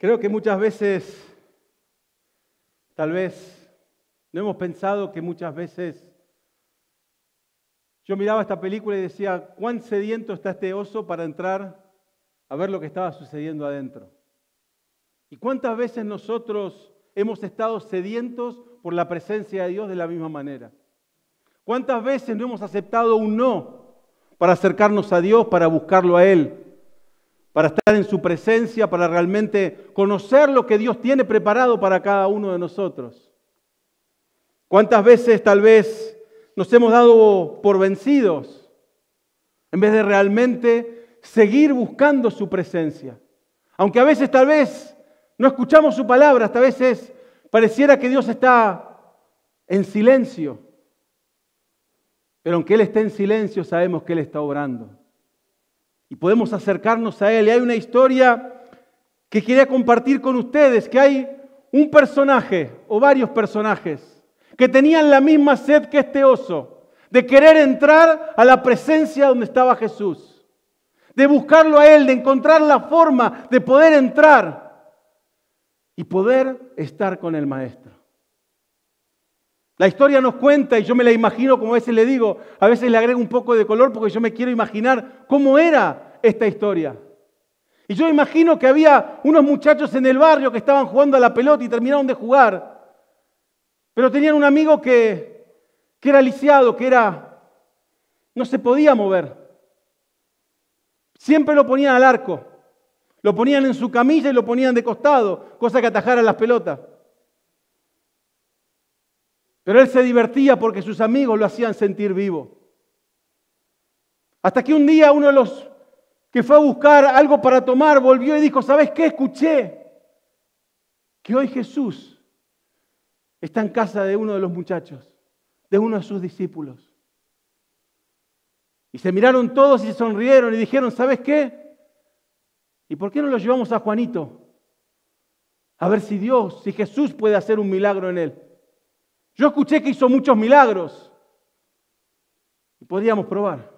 Creo que muchas veces, tal vez, no hemos pensado que muchas veces yo miraba esta película y decía, ¿cuán sediento está este oso para entrar a ver lo que estaba sucediendo adentro? ¿Y cuántas veces nosotros hemos estado sedientos por la presencia de Dios de la misma manera? ¿Cuántas veces no hemos aceptado un no para acercarnos a Dios, para buscarlo a Él, para estar en su presencia, para realmente conocer lo que Dios tiene preparado para cada uno de nosotros? ¿Cuántas veces tal vez nos hemos dado por vencidos en vez de realmente seguir buscando su presencia? Aunque a veces tal vez no escuchamos su palabra, hasta veces pareciera que Dios está en silencio. Pero aunque Él esté en silencio, sabemos que Él está obrando. Y podemos acercarnos a Él. Y hay una historia que quería compartir con ustedes, que hay un personaje o varios personajes que tenían la misma sed que este oso, de querer entrar a la presencia donde estaba Jesús, de buscarlo a Él, de encontrar la forma de poder entrar y poder estar con el Maestro. La historia nos cuenta, y yo me la imagino, como a veces le digo, a veces le agrego un poco de color porque yo me quiero imaginar cómo era esta historia. Y yo imagino que había unos muchachos en el barrio que estaban jugando a la pelota y terminaron de jugar, pero tenían un amigo que era lisiado, no se podía mover. Siempre lo ponían al arco, lo ponían en su camilla y lo ponían de costado, cosa que atajara las pelotas. Pero él se divertía porque sus amigos lo hacían sentir vivo. Hasta que un día uno de los que fue a buscar algo para tomar volvió y dijo, ¿sabes qué? Escuché que hoy Jesús está en casa de uno de los muchachos, de uno de sus discípulos. Y se miraron todos y se sonrieron y dijeron, ¿sabes qué? ¿Y por qué no lo llevamos a Juanito? A ver si Jesús puede hacer un milagro en él. Yo escuché que hizo muchos milagros y podríamos probar.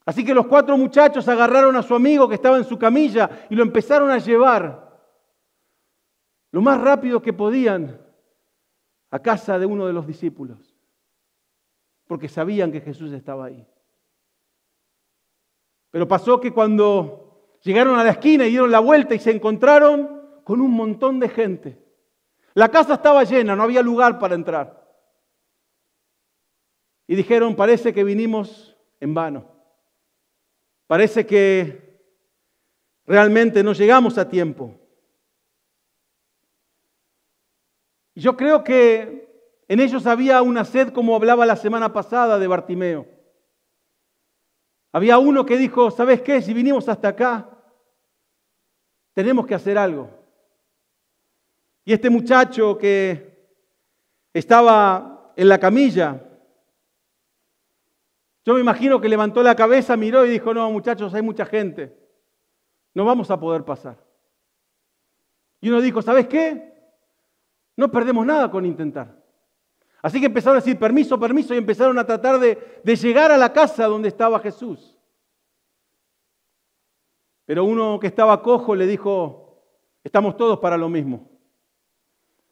Así que los 4 muchachos agarraron a su amigo que estaba en su camilla y lo empezaron a llevar lo más rápido que podían a casa de uno de los discípulos, porque sabían que Jesús estaba ahí. Pero pasó que cuando llegaron a la esquina y dieron la vuelta y se encontraron con un montón de gente. La casa estaba llena, no había lugar para entrar. Y dijeron, parece que vinimos en vano. Parece que realmente no llegamos a tiempo. Y yo creo que en ellos había una sed, como hablaba la semana pasada de Bartimeo. Había uno que dijo, ¿sabes qué? Si vinimos hasta acá, tenemos que hacer algo. Y este muchacho que estaba en la camilla, yo me imagino que levantó la cabeza, miró y dijo, no, muchachos, hay mucha gente, no vamos a poder pasar. Y uno dijo, ¿sabes qué? No perdemos nada con intentar. Así que empezaron a decir permiso, permiso, y empezaron a tratar de llegar a la casa donde estaba Jesús. Pero uno que estaba cojo le dijo, estamos todos para lo mismo.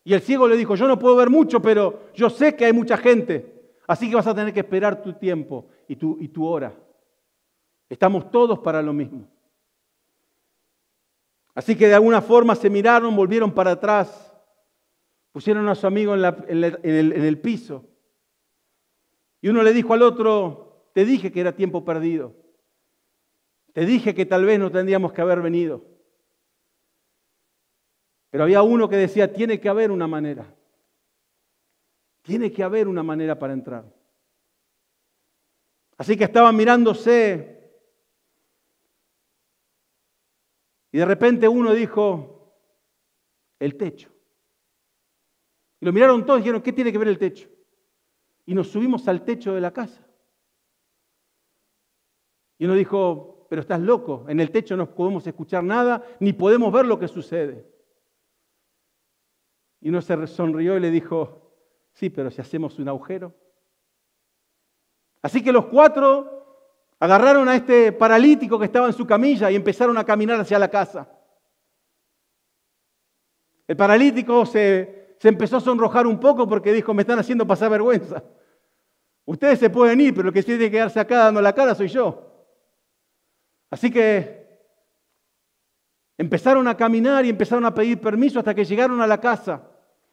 Y el ciego le dijo, yo no puedo ver mucho, pero yo sé que hay mucha gente, así que vas a tener que esperar tu tiempo y tu hora. Estamos todos para lo mismo. Así que de alguna forma se miraron, volvieron para atrás, pusieron a su amigo en el piso. Y uno le dijo al otro, te dije que era tiempo perdido. Te dije que tal vez no tendríamos que haber venido. Pero había uno que decía, tiene que haber una manera. Tiene que haber una manera para entrar. Así que estaban mirándose. Y de repente uno dijo, el techo. Y lo miraron todos y dijeron, ¿qué tiene que ver el techo? Y nos subimos al techo de la casa. Y uno dijo, pero estás loco, en el techo no podemos escuchar nada, ni podemos ver lo que sucede. Y uno se sonrió y le dijo, sí, pero si hacemos un agujero. Así que los 4 agarraron a este paralítico que estaba en su camilla y empezaron a caminar hacia la casa. El paralítico se empezó a sonrojar un poco porque dijo, me están haciendo pasar vergüenza. Ustedes se pueden ir, pero el que tiene que quedarse acá dando la cara soy yo. Así que empezaron a caminar y empezaron a pedir permiso hasta que llegaron a la casa.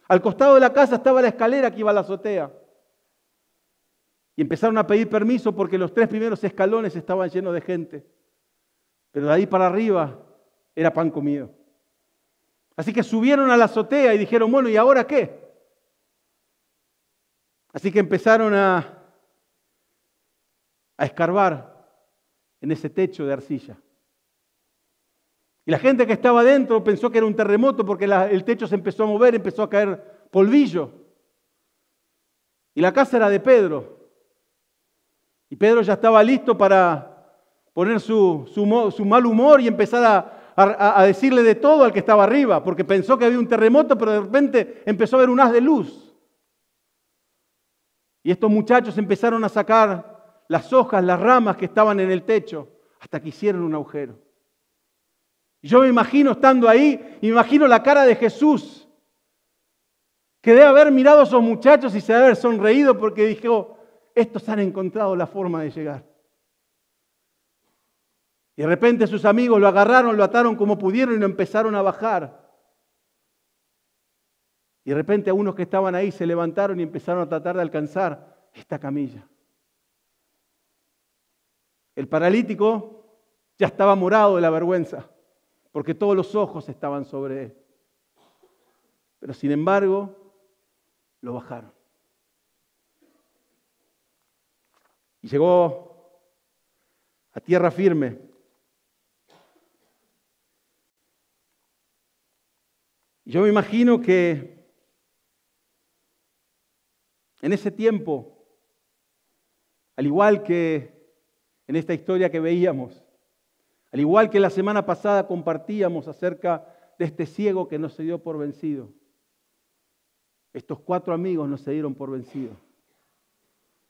Al costado de la casa estaba la escalera que iba a la azotea. Y empezaron a pedir permiso porque los 3 primeros escalones estaban llenos de gente. Pero de ahí para arriba era pan comido. Así que subieron a la azotea y dijeron, bueno, ¿y ahora qué? Así que empezaron a escarbar en ese techo de arcilla. Y la gente que estaba adentro pensó que era un terremoto porque el techo se empezó a mover, empezó a caer polvillo. Y la casa era de Pedro. Y Pedro ya estaba listo para poner su mal humor y empezar a decirle de todo al que estaba arriba, porque pensó que había un terremoto, pero de repente empezó a ver un haz de luz. Y estos muchachos empezaron a sacar las hojas, las ramas que estaban en el techo, hasta que hicieron un agujero. Y yo me imagino estando ahí, me imagino la cara de Jesús, que debe haber mirado a esos muchachos y se debe haber sonreído porque dijo, estos han encontrado la forma de llegar. Y de repente sus amigos lo agarraron, lo ataron como pudieron y lo empezaron a bajar. Y de repente algunos que estaban ahí se levantaron y empezaron a tratar de alcanzar esta camilla. El paralítico ya estaba morado de la vergüenza, porque todos los ojos estaban sobre él. Pero sin embargo, lo bajaron. Y llegó a tierra firme. Y yo me imagino que en ese tiempo, al igual que en esta historia que veíamos, al igual que la semana pasada compartíamos acerca de este ciego que no se dio por vencido, estos 4 amigos no se dieron por vencidos.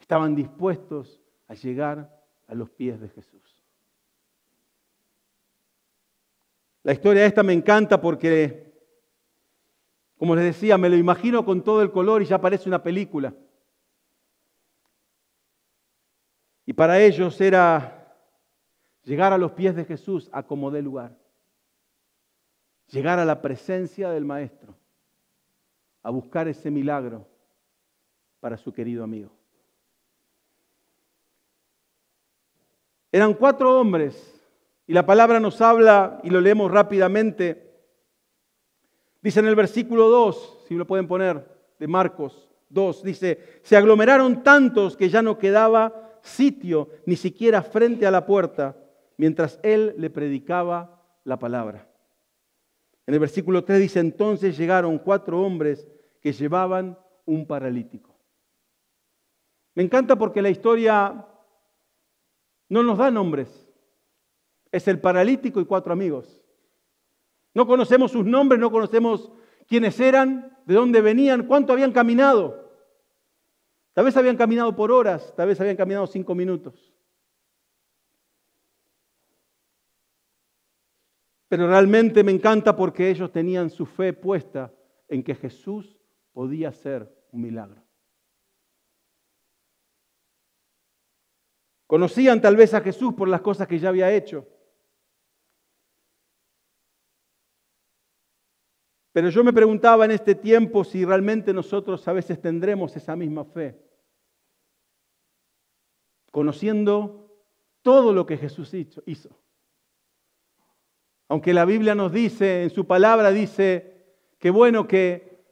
Estaban dispuestos a llegar a los pies de Jesús. La historia esta me encanta porque, como les decía, me lo imagino con todo el color y ya parece una película. Y para ellos era llegar a los pies de Jesús a como dé lugar. Llegar a la presencia del Maestro, a buscar ese milagro para su querido amigo. Eran 4 hombres y la palabra nos habla, y lo leemos rápidamente. Dice en el versículo 2, si lo pueden poner, de Marcos 2, dice, se aglomeraron tantos que ya no quedaba sitio ni siquiera frente a la puerta, mientras él le predicaba la palabra. En el versículo 3 dice, entonces llegaron 4 hombres que llevaban un paralítico. Me encanta porque la historia no nos da nombres. Es el paralítico y 4 amigos. No conocemos sus nombres, no conocemos quiénes eran, de dónde venían, cuánto habían caminado. Tal vez habían caminado por horas, tal vez habían caminado 5 minutos. Pero realmente me encanta porque ellos tenían su fe puesta en que Jesús podía hacer un milagro. Conocían tal vez a Jesús por las cosas que ya había hecho. Pero yo me preguntaba en este tiempo si realmente nosotros a veces tendremos esa misma fe. Conociendo todo lo que Jesús hizo. Aunque la Biblia nos dice, en su palabra dice, que bueno, que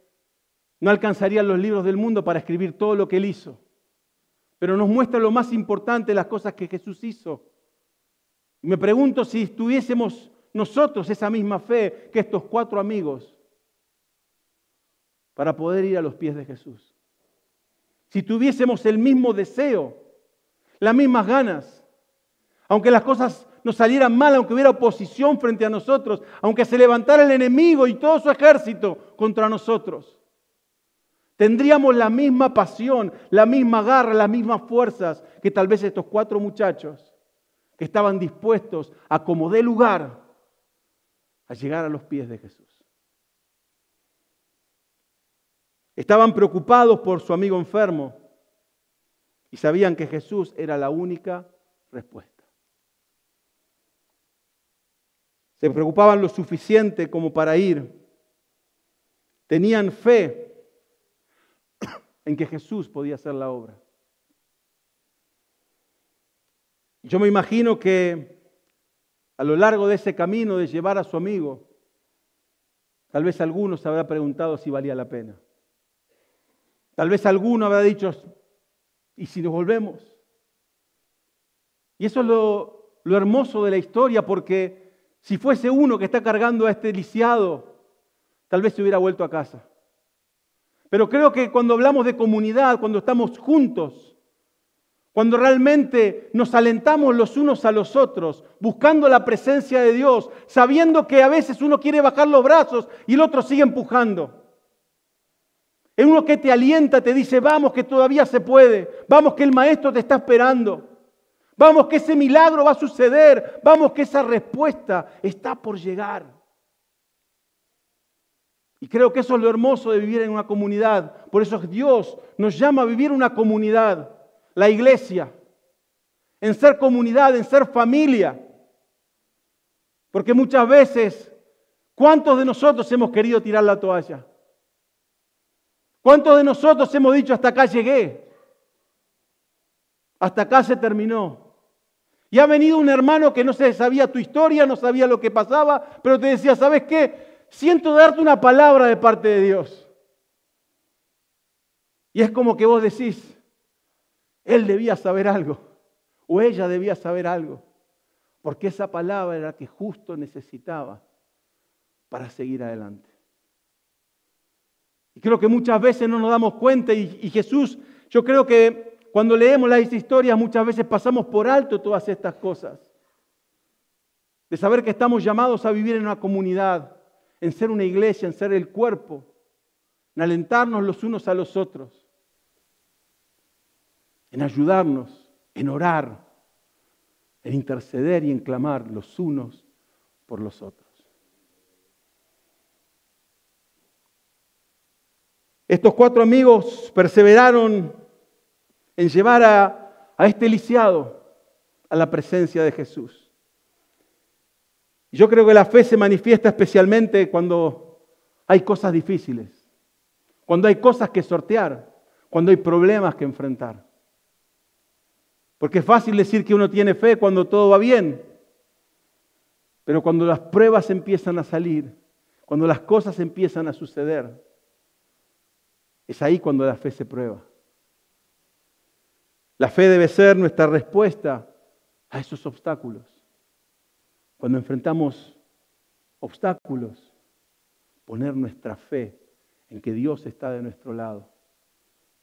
no alcanzarían los libros del mundo para escribir todo lo que Él hizo. Pero nos muestra lo más importante, las cosas que Jesús hizo. Y me pregunto si tuviésemos nosotros esa misma fe que estos 4 amigos para poder ir a los pies de Jesús. Si tuviésemos el mismo deseo, las mismas ganas, aunque las cosas nos salieran mal, aunque hubiera oposición frente a nosotros, aunque se levantara el enemigo y todo su ejército contra nosotros, tendríamos la misma pasión, la misma garra, las mismas fuerzas que tal vez estos 4 muchachos que estaban dispuestos a como dé lugar a llegar a los pies de Jesús. Estaban preocupados por su amigo enfermo y sabían que Jesús era la única respuesta. Se preocupaban lo suficiente como para ir. Tenían fe en que Jesús podía hacer la obra. Yo me imagino que a lo largo de ese camino de llevar a su amigo, tal vez alguno se habrá preguntado si valía la pena. Tal vez alguno habrá dicho, ¿y si nos volvemos? Y eso es lo hermoso de la historia, porque si fuese uno que está cargando a este lisiado, tal vez se hubiera vuelto a casa. Pero creo que cuando hablamos de comunidad, cuando estamos juntos, cuando realmente nos alentamos los unos a los otros, buscando la presencia de Dios, sabiendo que a veces uno quiere bajar los brazos y el otro sigue empujando. Es uno que te alienta, te dice, vamos que todavía se puede, vamos que el maestro te está esperando, vamos que ese milagro va a suceder, vamos que esa respuesta está por llegar. Y creo que eso es lo hermoso de vivir en una comunidad. Por eso Dios nos llama a vivir una comunidad, la iglesia, en ser comunidad, en ser familia. Porque muchas veces, ¿cuántos de nosotros hemos querido tirar la toalla? ¿Cuántos de nosotros hemos dicho, hasta acá llegué? Hasta acá se terminó. Y ha venido un hermano que no sabía tu historia, no sabía lo que pasaba, pero te decía, ¿sabes qué? Siento darte una palabra de parte de Dios. Y es como que vos decís, él debía saber algo, o ella debía saber algo, porque esa palabra era la que justo necesitaba para seguir adelante. Y creo que muchas veces no nos damos cuenta y Jesús, yo creo que cuando leemos las historias muchas veces pasamos por alto todas estas cosas. De saber que estamos llamados a vivir en una comunidad, en ser una iglesia, en ser el cuerpo, en alentarnos los unos a los otros, en ayudarnos, en orar, en interceder y en clamar los unos por los otros. Estos 4 amigos perseveraron en llevar a este lisiado a la presencia de Jesús. Yo creo que la fe se manifiesta especialmente cuando hay cosas difíciles, cuando hay cosas que sortear, cuando hay problemas que enfrentar. Porque es fácil decir que uno tiene fe cuando todo va bien, pero cuando las pruebas empiezan a salir, cuando las cosas empiezan a suceder, es ahí cuando la fe se prueba. La fe debe ser nuestra respuesta a esos obstáculos. Cuando enfrentamos obstáculos, poner nuestra fe en que Dios está de nuestro lado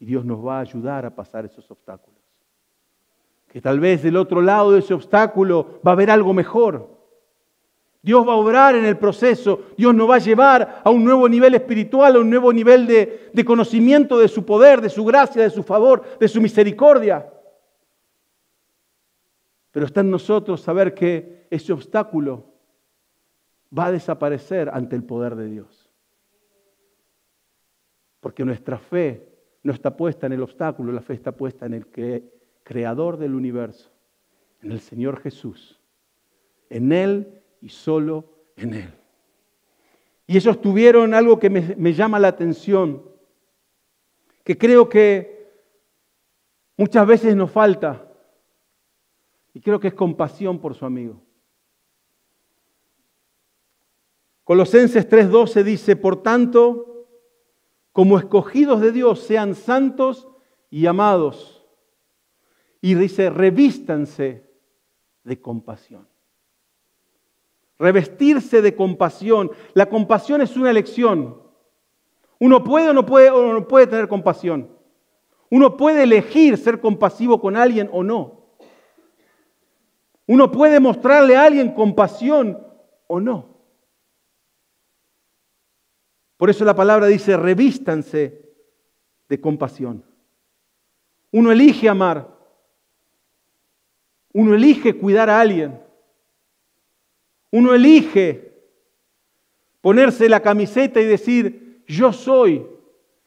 y Dios nos va a ayudar a pasar esos obstáculos. Que tal vez del otro lado de ese obstáculo va a haber algo mejor. Dios va a obrar en el proceso, Dios nos va a llevar a un nuevo nivel espiritual, a un nuevo nivel de conocimiento de su poder, de su gracia, de su favor, de su misericordia. Pero está en nosotros saber que ese obstáculo va a desaparecer ante el poder de Dios. Porque nuestra fe no está puesta en el obstáculo, la fe está puesta en el Creador del universo, en el Señor Jesús, en Él y solo en Él. Y ellos tuvieron algo que me llama la atención, que creo que muchas veces nos falta, y creo que es compasión por su amigo. Colosenses 3:12 dice, por tanto, como escogidos de Dios, sean santos y amados. Y dice, revístanse de compasión. Revestirse de compasión. La compasión es una elección. Uno puede o no puede tener compasión. Uno puede elegir ser compasivo con alguien o no. Uno puede mostrarle a alguien compasión o no. Por eso la palabra dice, revístanse de compasión. Uno elige amar. Uno elige cuidar a alguien. Uno elige ponerse la camiseta y decir, yo soy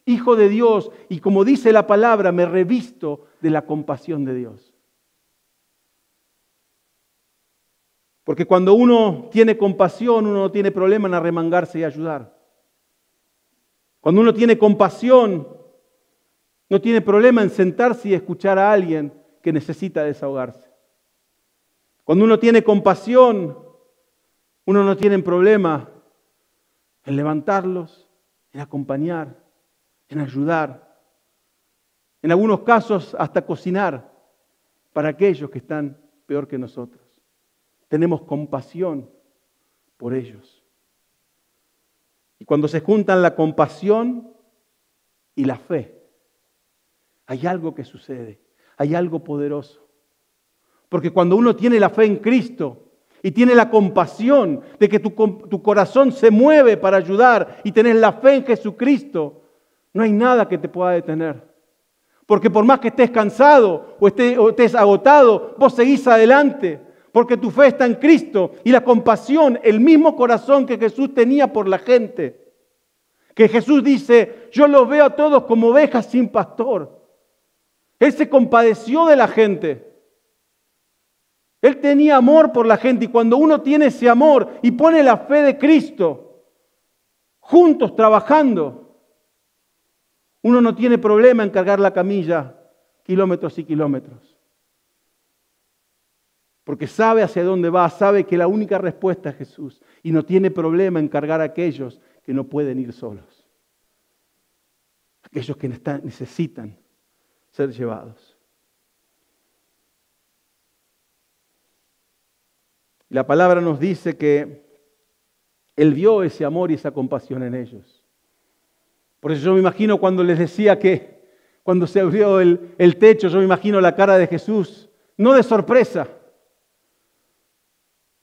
hijo de Dios, y como dice la palabra, me revisto de la compasión de Dios. Porque cuando uno tiene compasión, uno no tiene problema en arremangarse y ayudar. Cuando uno tiene compasión, no tiene problema en sentarse y escuchar a alguien que necesita desahogarse. Cuando uno tiene compasión, uno no tiene problema en levantarlos, en acompañar, en ayudar. En algunos casos hasta cocinar para aquellos que están peor que nosotros. Tenemos compasión por ellos. Y cuando se juntan la compasión y la fe, hay algo que sucede, hay algo poderoso. Porque cuando uno tiene la fe en Cristo y tiene la compasión de que tu corazón se mueve para ayudar y tenés la fe en Jesucristo, no hay nada que te pueda detener. Porque por más que estés cansado o estés agotado, vos seguís adelante. Porque tu fe está en Cristo y la compasión, el mismo corazón que Jesús tenía por la gente. Que Jesús dice, yo los veo a todos como ovejas sin pastor. Él se compadeció de la gente. Él tenía amor por la gente y cuando uno tiene ese amor y pone la fe de Cristo, juntos trabajando, uno no tiene problema en cargar la camilla kilómetros y kilómetros. Porque sabe hacia dónde va, sabe que la única respuesta es Jesús y no tiene problema en cargar a aquellos que no pueden ir solos. Aquellos que necesitan ser llevados. La palabra nos dice que Él vio ese amor y esa compasión en ellos. Por eso yo me imagino cuando les decía que cuando se abrió el techo, yo me imagino la cara de Jesús, no de sorpresa,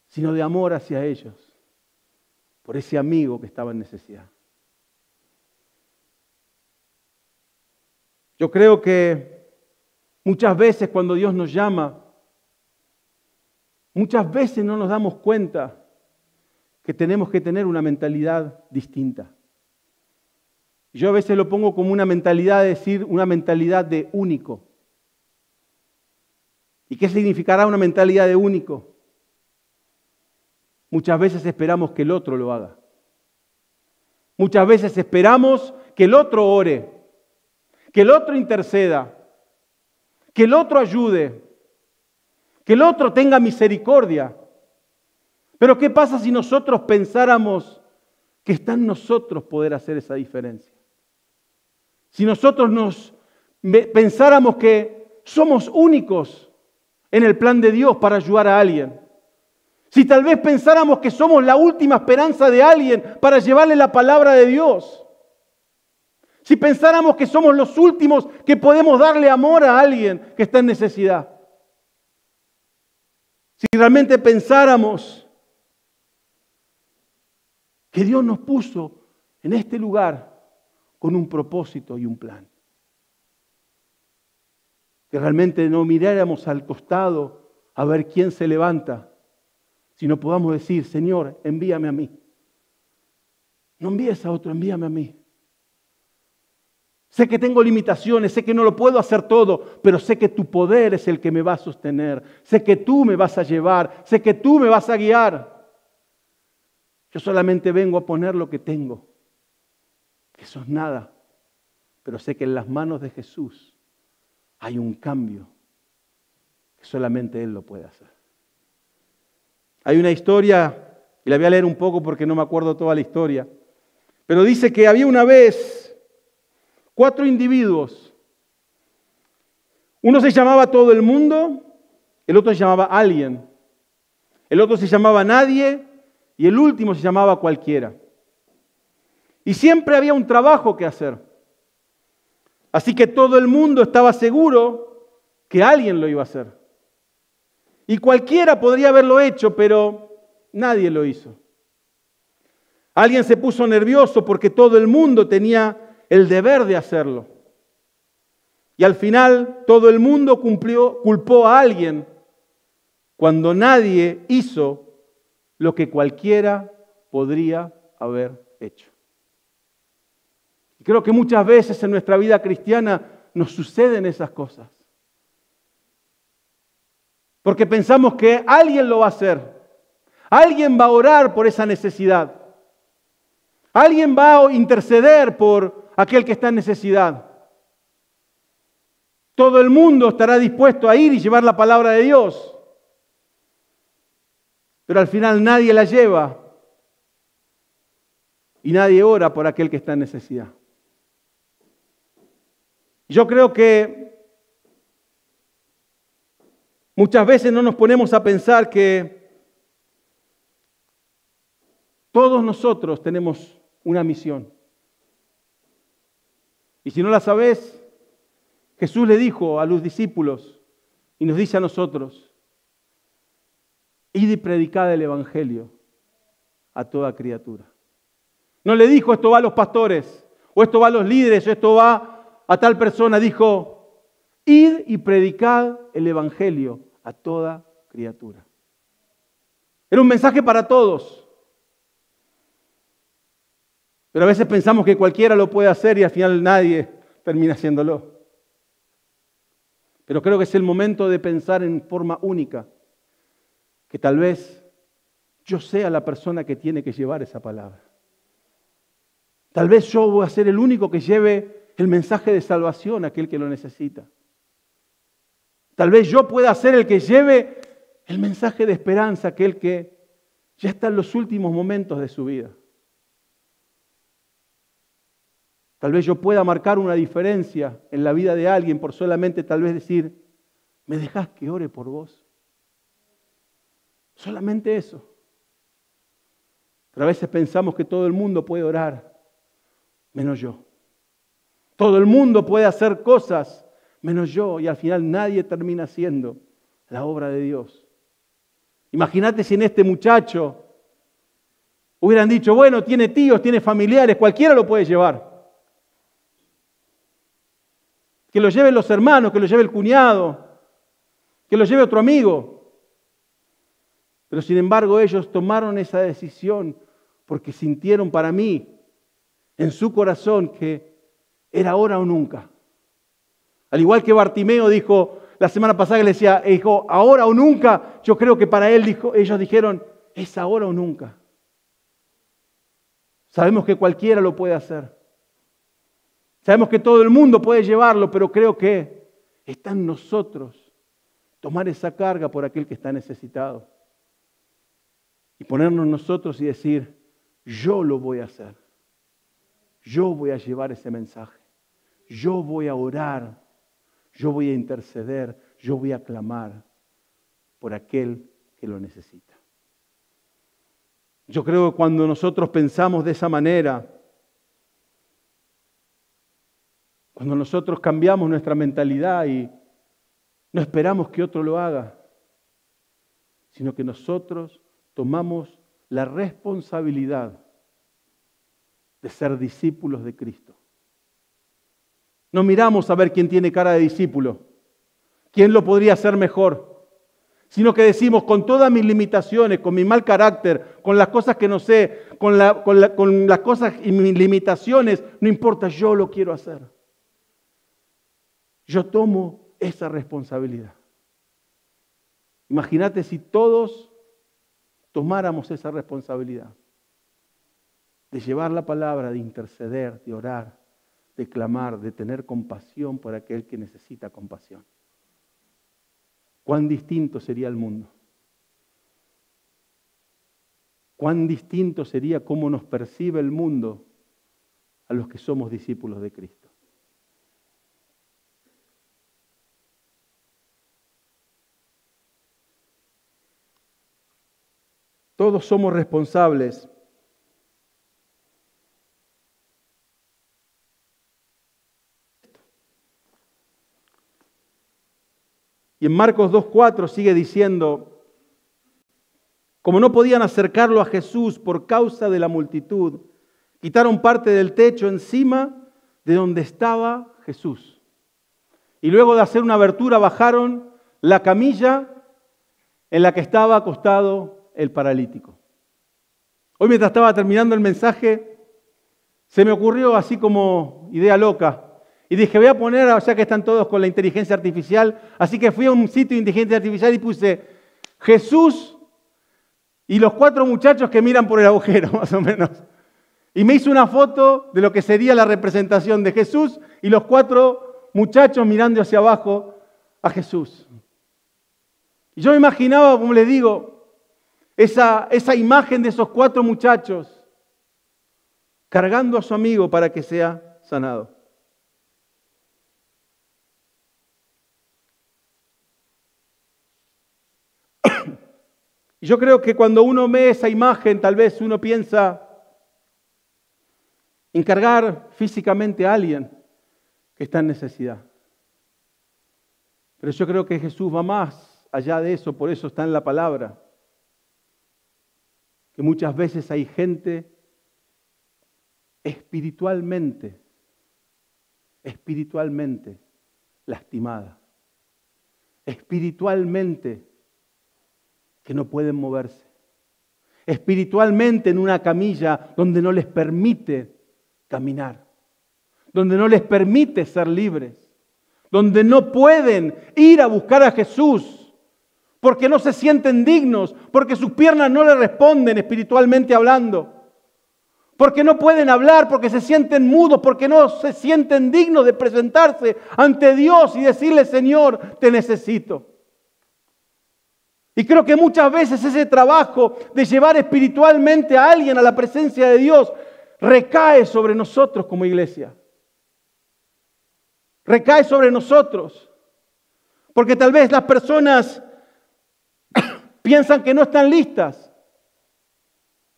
sino de amor hacia ellos, por ese amigo que estaba en necesidad. Yo creo que muchas veces cuando Dios nos llama, muchas veces no nos damos cuenta que tenemos que tener una mentalidad distinta. Yo a veces lo pongo como una mentalidad de decir, una mentalidad de único. ¿Y qué significará una mentalidad de único? Muchas veces esperamos que el otro lo haga. Muchas veces esperamos que el otro ore, que el otro interceda, que el otro ayude, que el otro tenga misericordia. Pero ¿qué pasa si nosotros pensáramos que está en nosotros poder hacer esa diferencia? Si nosotros pensáramos que somos únicos en el plan de Dios para ayudar a alguien. Si tal vez pensáramos que somos la última esperanza de alguien para llevarle la palabra de Dios. Si pensáramos que somos los últimos que podemos darle amor a alguien que está en necesidad. Si realmente pensáramos que Dios nos puso en este lugar con un propósito y un plan. Que realmente no miráramos al costado a ver quién se levanta, sino podamos decir, Señor, envíame a mí. No envíes a otro, envíame a mí. Sé que tengo limitaciones, sé que no lo puedo hacer todo, pero sé que tu poder es el que me va a sostener. Sé que tú me vas a llevar, sé que tú me vas a guiar. Yo solamente vengo a poner lo que tengo, que eso es nada, pero sé que en las manos de Jesús hay un cambio que solamente Él lo puede hacer. Hay una historia, y la voy a leer un poco porque no me acuerdo toda la historia, pero dice que había una vez 4 individuos. Uno se llamaba Todo el Mundo, el otro se llamaba Alguien, el otro se llamaba Nadie y el último se llamaba Cualquiera. Y siempre había un trabajo que hacer. Así que todo el mundo estaba seguro que alguien lo iba a hacer. Y cualquiera podría haberlo hecho, pero nadie lo hizo. Alguien se puso nervioso porque todo el mundo tenía el deber de hacerlo. Y al final todo el mundo culpó a alguien cuando nadie hizo lo que cualquiera podría haber hecho. creo que muchas veces en nuestra vida cristiana nos suceden esas cosas. Porque pensamos que alguien lo va a hacer. Alguien va a orar por esa necesidad. Alguien va a interceder por aquel que está en necesidad. Todo el mundo estará dispuesto a ir y llevar la palabra de Dios. Pero al final nadie la lleva. Y nadie ora por aquel que está en necesidad. Yo creo que muchas veces no nos ponemos a pensar que todos nosotros tenemos una misión. Y si no la sabes, Jesús le dijo a los discípulos y nos dice a nosotros: id y predicad el Evangelio a toda criatura. No le dijo esto va a los pastores, o esto va a los líderes, o esto va a tal persona. Dijo: id y predicad el Evangelio a toda criatura. Era un mensaje para todos. Pero a veces pensamos que cualquiera lo puede hacer y al final nadie termina haciéndolo. Pero creo que es el momento de pensar en forma única, que tal vez yo sea la persona que tiene que llevar esa palabra. Tal vez yo voy a ser el único que lleve el mensaje de salvación a aquel que lo necesita. Tal vez yo pueda ser el que lleve el mensaje de esperanza a aquel que ya está en los últimos momentos de su vida. Tal vez yo pueda marcar una diferencia en la vida de alguien por solamente tal vez decir: ¿me dejás que ore por vos? Solamente eso. Pero a veces pensamos que todo el mundo puede orar, menos yo. Todo el mundo puede hacer cosas, menos yo. Y al final nadie termina haciendo la obra de Dios. Imagínate si en este muchacho hubieran dicho: bueno, tiene tíos, tiene familiares, cualquiera lo puede llevar. Que lo lleven los hermanos, que lo lleve el cuñado, que lo lleve otro amigo. Pero sin embargo ellos tomaron esa decisión porque sintieron, para mí, en su corazón que era ahora o nunca. Al igual que Bartimeo dijo la semana pasada, que le decía, dijo, ahora o nunca. Yo creo que para él ellos dijeron, es ahora o nunca. Sabemos que cualquiera lo puede hacer. Sabemos que todo el mundo puede llevarlo, pero creo que está en nosotros tomar esa carga por aquel que está necesitado. Y ponernos nosotros y decir, yo lo voy a hacer. Yo voy a llevar ese mensaje. Yo voy a orar. Yo voy a interceder. Yo voy a clamar por aquel que lo necesita. Yo creo que cuando nosotros pensamos de esa manera, cuando nosotros cambiamos nuestra mentalidad y no esperamos que otro lo haga, sino que nosotros tomamos la responsabilidad de ser discípulos de Cristo. No miramos a ver quién tiene cara de discípulo, quién lo podría hacer mejor, sino que decimos, con todas mis limitaciones, con mi mal carácter, con las cosas que no sé, con las cosas y mis limitaciones, no importa, yo lo quiero hacer. Yo tomo esa responsabilidad. Imagínate si todos tomáramos esa responsabilidad de llevar la palabra, de interceder, de orar, de clamar, de tener compasión por aquel que necesita compasión. Cuán distinto sería el mundo. Cuán distinto sería cómo nos percibe el mundo a los que somos discípulos de Cristo. Todos somos responsables y en Marcos 2:4 sigue diciendo, como no podían acercarlo a Jesús por causa de la multitud, quitaron parte del techo encima de donde estaba Jesús. Y luego de hacer una abertura bajaron la camilla en la que estaba acostado el paralítico. Hoy mientras estaba terminando el mensaje, se me ocurrió así como idea loca. Y dije, voy a poner, ya que están todos con la inteligencia artificial, así que fui a un sitio de inteligencia artificial y puse Jesús y los 4 muchachos que miran por el agujero, más o menos. Y me hizo una foto de lo que sería la representación de Jesús y los 4 muchachos mirando hacia abajo a Jesús. Y yo me imaginaba, como les digo, esa imagen de esos 4 muchachos cargando a su amigo para que sea sanado. Y yo creo que cuando uno ve esa imagen, tal vez uno piensa en cargar físicamente a alguien que está en necesidad. Pero yo creo que Jesús va más allá de eso, por eso está en la palabra. Que muchas veces hay gente espiritualmente lastimada, espiritualmente que no pueden moverse, espiritualmente en una camilla donde no les permite caminar, donde no les permite ser libres, donde no pueden ir a buscar a Jesús porque no se sienten dignos, porque sus piernas no le responden espiritualmente hablando, porque no pueden hablar, porque se sienten mudos, porque no se sienten dignos de presentarse ante Dios y decirle, Señor, te necesito. Y creo que muchas veces ese trabajo de llevar espiritualmente a alguien a la presencia de Dios recae sobre nosotros como iglesia. Recae sobre nosotros. Porque tal vez las personas piensan que no están listas.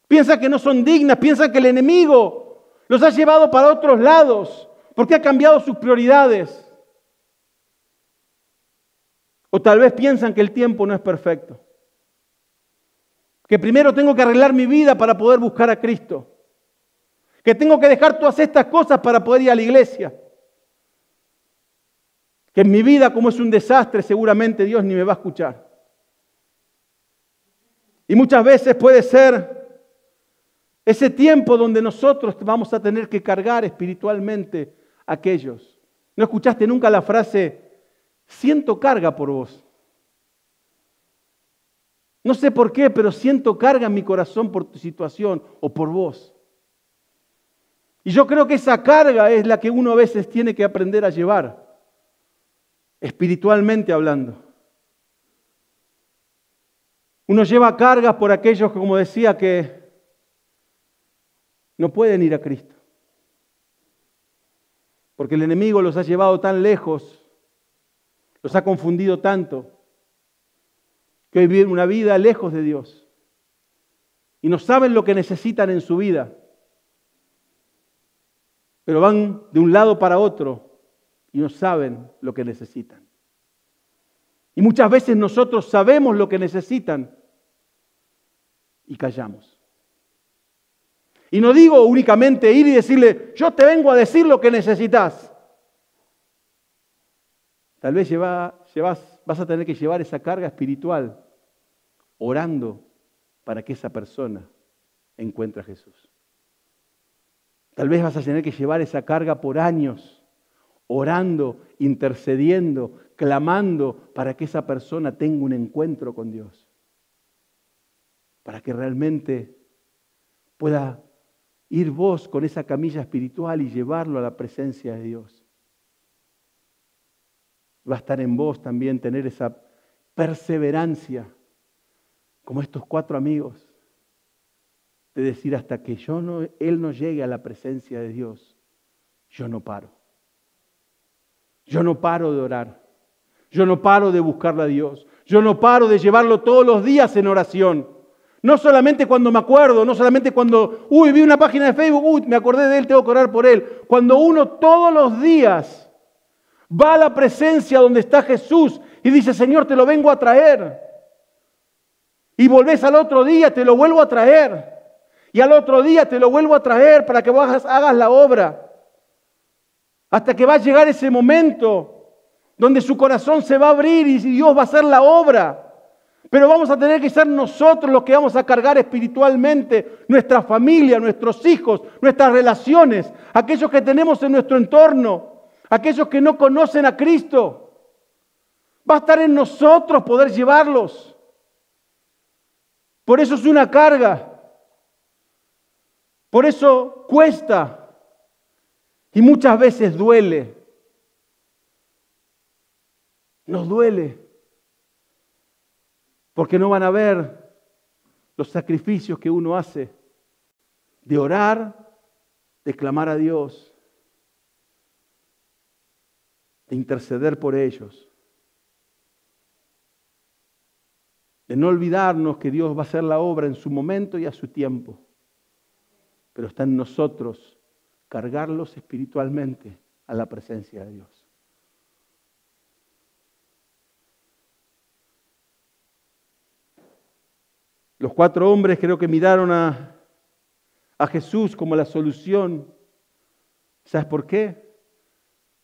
Piensan que no son dignas. Piensan que el enemigo los ha llevado para otros lados. Porque ha cambiado sus prioridades. O tal vez piensan que el tiempo no es perfecto. Que primero tengo que arreglar mi vida para poder buscar a Cristo. Que tengo que dejar todas estas cosas para poder ir a la iglesia. Que en mi vida, como es un desastre, seguramente Dios ni me va a escuchar. Y muchas veces puede ser ese tiempo donde nosotros vamos a tener que cargar espiritualmente a aquellos. ¿No escuchaste nunca la frase, siento carga por vos? No sé por qué, pero siento carga en mi corazón por tu situación o por vos. Y yo creo que esa carga es la que uno a veces tiene que aprender a llevar, espiritualmente hablando. Uno lleva cargas por aquellos que, como decía, que no pueden ir a Cristo. Porque el enemigo los ha llevado tan lejos, los ha confundido tanto, que hoy viven una vida lejos de Dios. Y no saben lo que necesitan en su vida. Pero van de un lado para otro y no saben lo que necesitan. Y muchas veces nosotros sabemos lo que necesitan y callamos. Y no digo únicamente ir y decirle, yo te vengo a decir lo que necesitas. Tal vez vas a tener que llevar esa carga espiritual orando para que esa persona encuentre a Jesús. Tal vez vas a tener que llevar esa carga por años, orando, intercediendo, clamando para que esa persona tenga un encuentro con Dios. Para que realmente pueda ir vos con esa camilla espiritual y llevarlo a la presencia de Dios. Va a estar en vos también tener esa perseverancia, como estos 4 amigos, de decir hasta que él no llegue a la presencia de Dios, yo no paro. Yo no paro de orar. Yo no paro de buscarlo a Dios. Yo no paro de llevarlo todos los días en oración. No solamente cuando me acuerdo, no solamente cuando, vi una página de Facebook, me acordé de él, tengo que orar por él. Cuando uno todos los días va a la presencia donde está Jesús y dice, Señor, te lo vengo a traer. Y volvés al otro día, te lo vuelvo a traer. Y al otro día te lo vuelvo a traer para que vos hagas la obra. Hasta que va a llegar ese momento donde su corazón se va a abrir y Dios va a hacer la obra. Pero vamos a tener que ser nosotros los que vamos a cargar espiritualmente nuestra familia, nuestros hijos, nuestras relaciones, aquellos que tenemos en nuestro entorno, aquellos que no conocen a Cristo. Va a estar en nosotros poder llevarlos. Por eso es una carga. Por eso cuesta. Y muchas veces duele. Nos duele. Porque no van a ver los sacrificios que uno hace de orar, de clamar a Dios, de interceder por ellos, de no olvidarnos que Dios va a hacer la obra en su momento y a su tiempo. Pero está en nosotros cargarlos espiritualmente a la presencia de Dios. Los 4 hombres creo que miraron a Jesús como la solución. ¿Sabes por qué?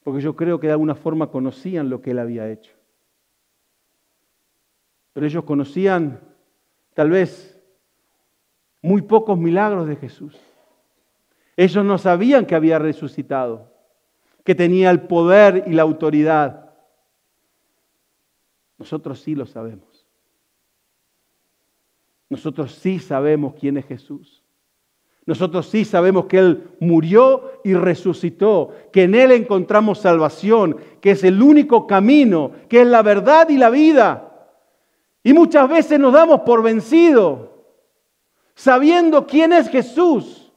Porque yo creo que de alguna forma conocían lo que Él había hecho. Pero ellos conocían tal vez muy pocos milagros de Jesús. Ellos no sabían que había resucitado, que tenía el poder y la autoridad. Nosotros sí lo sabemos. Nosotros sí sabemos quién es Jesús. Nosotros sí sabemos que Él murió y resucitó, que en Él encontramos salvación, que es el único camino, que es la verdad y la vida. Y muchas veces nos damos por vencidos, sabiendo quién es Jesús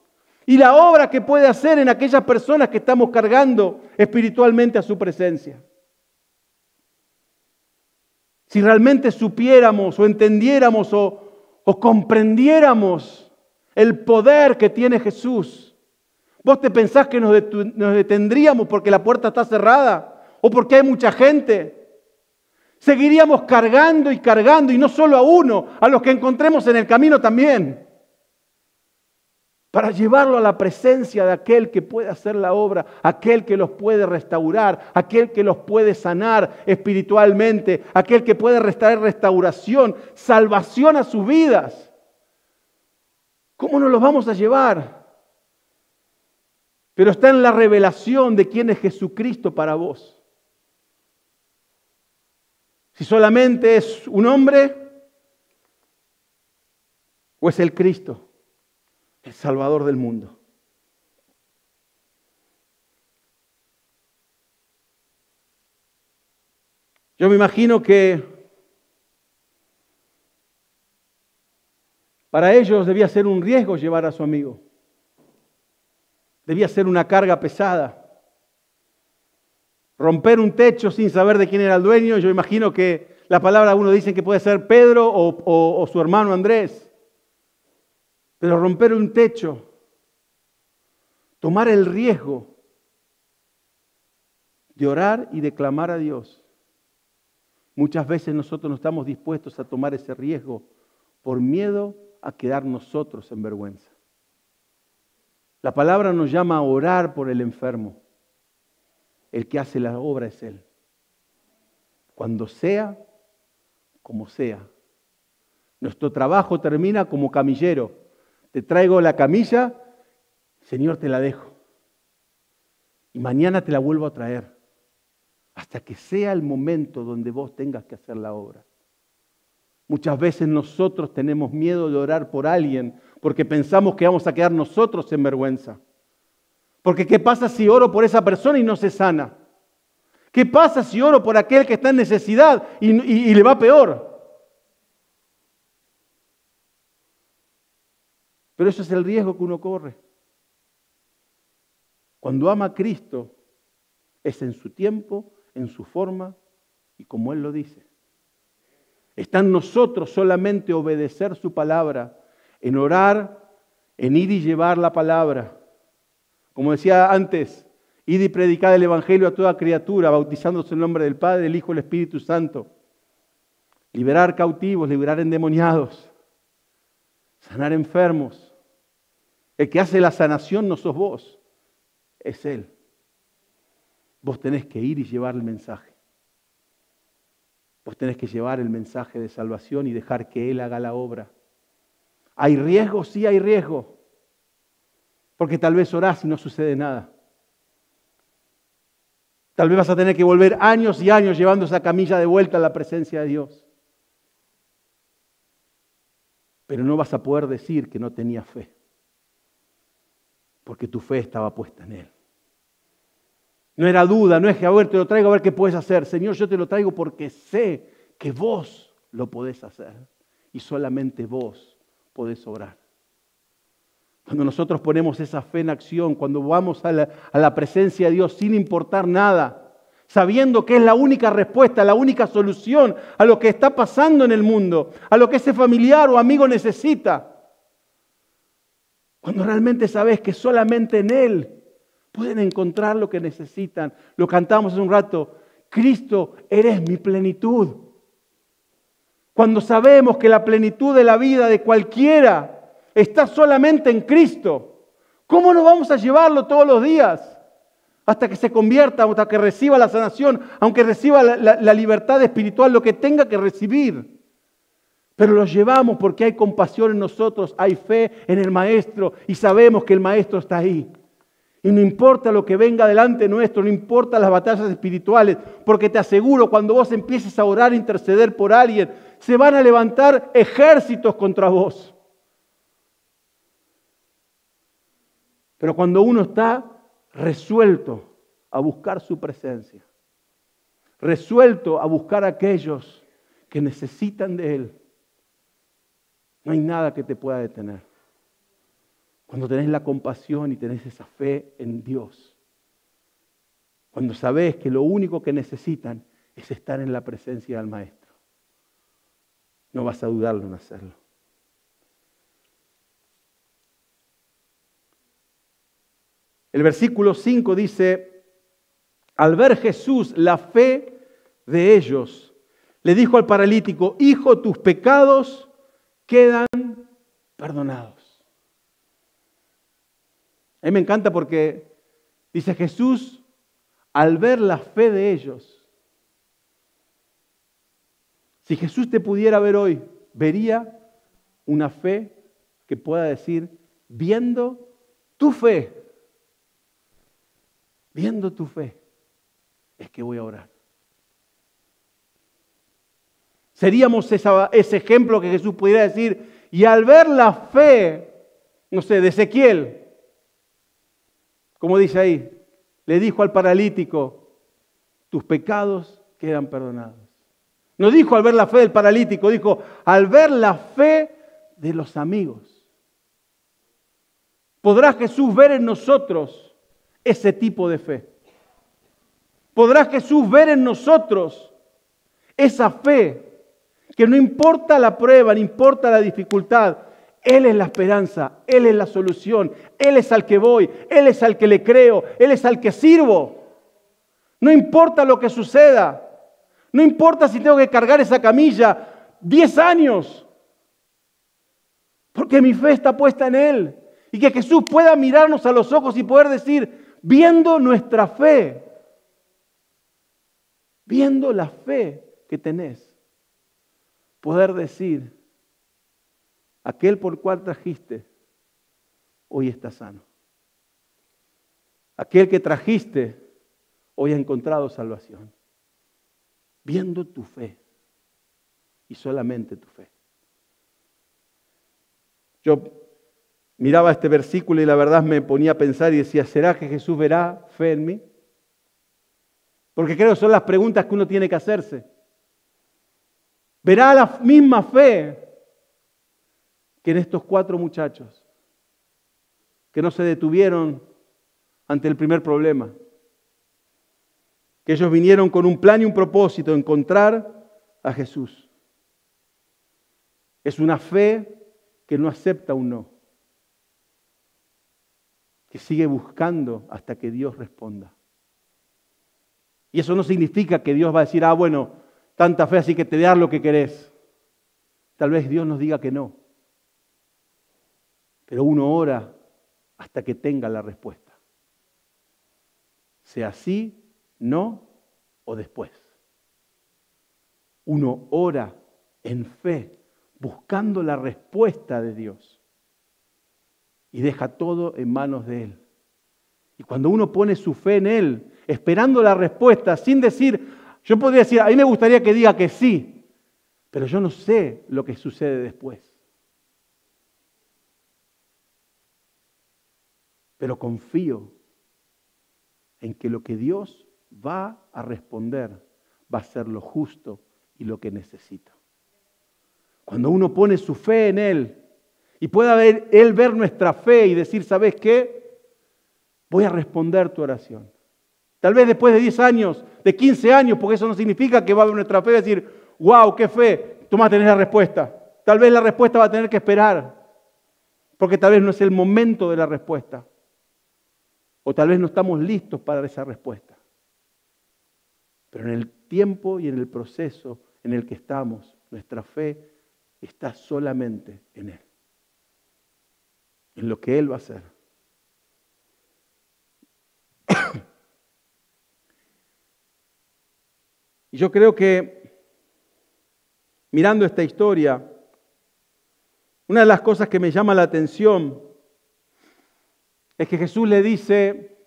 y la obra que puede hacer en aquellas personas que estamos cargando espiritualmente a su presencia. Si realmente supiéramos o entendiéramos o comprendiéramos el poder que tiene Jesús, ¿vos te pensás que nos detendríamos porque la puerta está cerrada o porque hay mucha gente? Seguiríamos cargando y cargando, y no solo a uno, a los que encontremos en el camino también, para llevarlo a la presencia de aquel que puede hacer la obra, aquel que los puede restaurar, aquel que los puede sanar espiritualmente, aquel que puede traer restauración, salvación a sus vidas. ¿Cómo nos los vamos a llevar? Pero está en la revelación de quién es Jesucristo para vos. Si solamente es un hombre o es el Cristo, el Salvador del mundo. Yo me imagino que para ellos debía ser un riesgo llevar a su amigo. Debía ser una carga pesada. Romper un techo sin saber de quién era el dueño. Yo imagino que la palabra, uno dice que puede ser Pedro o su hermano Andrés. Pero romper un techo, tomar el riesgo de orar y de clamar a Dios. Muchas veces nosotros no estamos dispuestos a tomar ese riesgo por miedo a quedar nosotros en vergüenza. La palabra nos llama a orar por el enfermo. El que hace la obra es Él. Cuando sea, como sea. Nuestro trabajo termina como camillero. Te traigo la camilla, Señor, te la dejo. Y mañana te la vuelvo a traer. Hasta que sea el momento donde vos tengas que hacer la obra. Muchas veces nosotros tenemos miedo de orar por alguien porque pensamos que vamos a quedar nosotros en vergüenza. Porque ¿qué pasa si oro por esa persona y no se sana? ¿Qué pasa si oro por aquel que está en necesidad y le va peor? Pero eso es el riesgo que uno corre. Cuando ama a Cristo, es en su tiempo, en su forma y como Él lo dice. Está en nosotros solamente obedecer su palabra, en orar, en ir y llevar la palabra. Como decía antes, id y predicad el Evangelio a toda criatura, bautizándose en el nombre del Padre, del Hijo y del Espíritu Santo. Liberar cautivos, liberar endemoniados, sanar enfermos. El que hace la sanación no sos vos, es Él. Vos tenés que ir y llevar el mensaje. Vos tenés que llevar el mensaje de salvación y dejar que Él haga la obra. ¿Hay riesgo? Sí hay riesgo. Porque tal vez orás y no sucede nada. Tal vez vas a tener que volver años y años llevando esa camilla de vuelta a la presencia de Dios. Pero no vas a poder decir que no tenías fe. Porque tu fe estaba puesta en Él. No era duda, no es que a ver, te lo traigo a ver qué puedes hacer. Señor, yo te lo traigo porque sé que vos lo podés hacer. Y solamente vos podés obrar. Cuando nosotros ponemos esa fe en acción, cuando vamos a la presencia de Dios sin importar nada, sabiendo que es la única respuesta, la única solución a lo que está pasando en el mundo, a lo que ese familiar o amigo necesita. Cuando realmente sabes que solamente en Él pueden encontrar lo que necesitan. Lo cantamos hace un rato, Cristo, eres mi plenitud. Cuando sabemos que la plenitud de la vida de cualquiera está solamente en Cristo, ¿cómo no vamos a llevarlo todos los días? Hasta que se convierta, hasta que reciba la sanación, aunque reciba la libertad espiritual, lo que tenga que recibir. Pero lo llevamos porque hay compasión en nosotros, hay fe en el Maestro y sabemos que el Maestro está ahí. Y no importa lo que venga delante nuestro, no importa las batallas espirituales, porque te aseguro, cuando vos empieces a orar e interceder por alguien, se van a levantar ejércitos contra vos. Pero cuando uno está resuelto a buscar su presencia, resuelto a buscar a aquellos que necesitan de Él, no hay nada que te pueda detener. Cuando tenés la compasión y tenés esa fe en Dios, cuando sabés que lo único que necesitan es estar en la presencia del Maestro, no vas a dudarlo en hacerlo. El versículo 5 dice, al ver Jesús la fe de ellos, le dijo al paralítico, hijo, tus pecados quedan perdonados. A mí me encanta porque dice Jesús, al ver la fe de ellos, si Jesús te pudiera ver hoy, vería una fe que pueda decir, viendo tu fe, es que voy a orar. Seríamos ese ejemplo que Jesús pudiera decir, y al ver la fe, no sé, de Ezequiel, como dice ahí, le dijo al paralítico, tus pecados quedan perdonados. No dijo al ver la fe del paralítico, dijo al ver la fe de los amigos. ¿Podrá Jesús ver en nosotros ese tipo de fe? ¿Podrá Jesús ver en nosotros esa fe que no importa la prueba, no importa la dificultad, Él es la esperanza, Él es la solución, Él es al que voy, Él es al que le creo, Él es al que sirvo? No importa lo que suceda, no importa si tengo que cargar esa camilla 10 años, porque mi fe está puesta en Él. Y que Jesús pueda mirarnos a los ojos y poder decir, viendo nuestra fe, viendo la fe que tenés, poder decir, aquel por cual trajiste, hoy está sano. Aquel que trajiste, hoy ha encontrado salvación. Viendo tu fe, y solamente tu fe. Yo miraba este versículo y la verdad me ponía a pensar y decía, ¿será que Jesús verá fe en mí? Porque creo que son las preguntas que uno tiene que hacerse. ¿Verá la misma fe que en estos 4 muchachos que no se detuvieron ante el primer problema? Que ellos vinieron con un plan y un propósito, encontrar a Jesús. Es una fe que no acepta un no, que sigue buscando hasta que Dios responda. Y eso no significa que Dios va a decir, bueno, tanta fe así que te da lo que querés. Tal vez Dios nos diga que no. Pero uno ora hasta que tenga la respuesta. Sea sí, no o después. Uno ora en fe, buscando la respuesta de Dios. Y deja todo en manos de Él. Y cuando uno pone su fe en Él, esperando la respuesta, sin decir, yo podría decir, a mí me gustaría que diga que sí, pero yo no sé lo que sucede después. Pero confío en que lo que Dios va a responder va a ser lo justo y lo que necesito. Cuando uno pone su fe en Él y pueda Él ver nuestra fe y decir, ¿sabes qué? Voy a responder tu oración. Tal vez después de 10 años, de 15 años, porque eso no significa que va a ver nuestra fe y decir, wow, qué fe, tú vas a tener la respuesta. Tal vez la respuesta va a tener que esperar, porque tal vez no es el momento de la respuesta. O tal vez no estamos listos para esa respuesta. Pero en el tiempo y en el proceso en el que estamos, nuestra fe está solamente en Él. En lo que Él va a hacer. Y yo creo que, mirando esta historia, una de las cosas que me llama la atención es que Jesús le dice,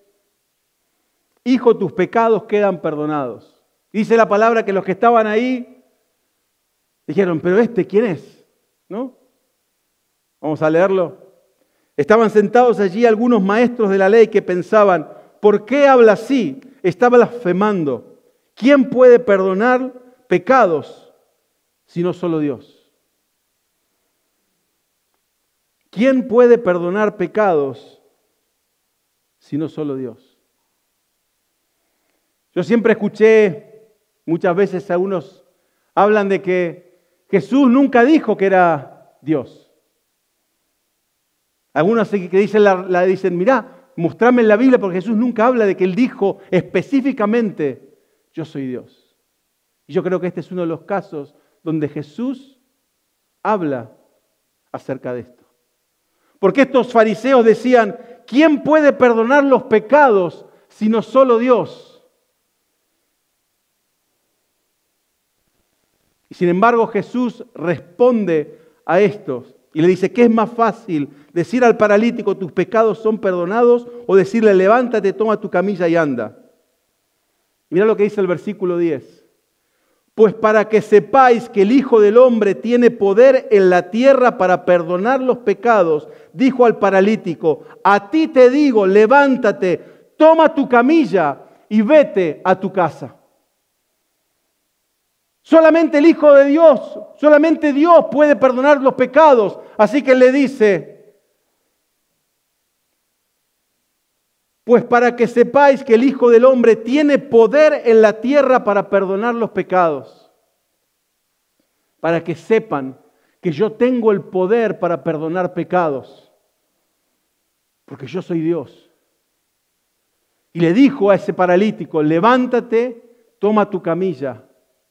hijo, tus pecados quedan perdonados. Dice la palabra que los que estaban ahí dijeron, pero ¿quién es? ¿No? Vamos a leerlo. Estaban sentados allí algunos maestros de la ley que pensaban, ¿por qué habla así? Está blasfemando. ¿Quién puede perdonar pecados sino solo Dios? ¿Quién puede perdonar pecados sino solo Dios? Yo siempre escuché, muchas veces algunos hablan de que Jesús nunca dijo que era Dios. Algunos que dicen, mirá, mostrame en la Biblia, porque Jesús nunca habla de que Él dijo específicamente, yo soy Dios. Y yo creo que este es uno de los casos donde Jesús habla acerca de esto. Porque estos fariseos decían, ¿quién puede perdonar los pecados sino solo Dios? Y sin embargo Jesús responde a estos y le dice, ¿qué es más fácil? ¿Decir al paralítico tus pecados son perdonados o decirle levántate, toma tu camilla y anda? Mira lo que dice el versículo 10. Pues para que sepáis que el Hijo del Hombre tiene poder en la tierra para perdonar los pecados, dijo al paralítico, a ti te digo, levántate, toma tu camilla y vete a tu casa. Solamente el Hijo de Dios, solamente Dios puede perdonar los pecados. Así que le dice, pues para que sepáis que el Hijo del Hombre tiene poder en la tierra para perdonar los pecados. Para que sepan que yo tengo el poder para perdonar pecados. Porque yo soy Dios. Y le dijo a ese paralítico, levántate, toma tu camilla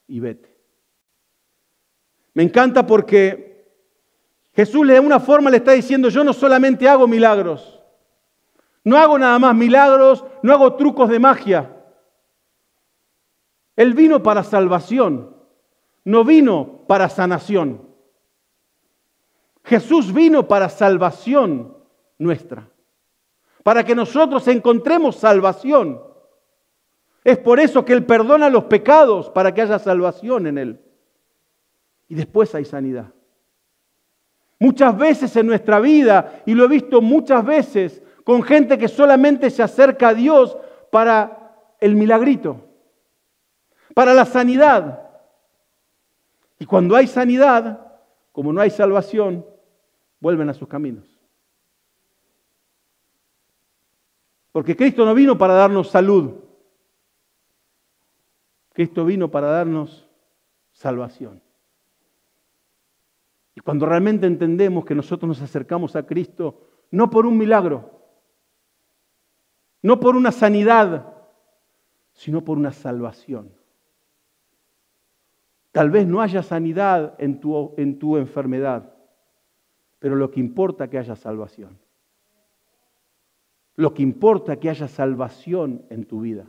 y vete. Me encanta porque Jesús de una forma le está diciendo, yo no solamente hago milagros. No hago nada más milagros, no hago trucos de magia. Él vino para salvación, no vino para sanación. Jesús vino para salvación nuestra, para que nosotros encontremos salvación. Es por eso que Él perdona los pecados, para que haya salvación en Él. Y después hay sanidad. Muchas veces en nuestra vida, y lo he visto muchas veces, con gente que solamente se acerca a Dios para el milagrito, para la sanidad. Y cuando hay sanidad, como no hay salvación, vuelven a sus caminos. Porque Cristo no vino para darnos salud. Cristo vino para darnos salvación. Y cuando realmente entendemos que nosotros nos acercamos a Cristo, no por un milagro, no por una sanidad, sino por una salvación. Tal vez no haya sanidad en tu enfermedad, pero lo que importa es que haya salvación. Lo que importa es que haya salvación en tu vida.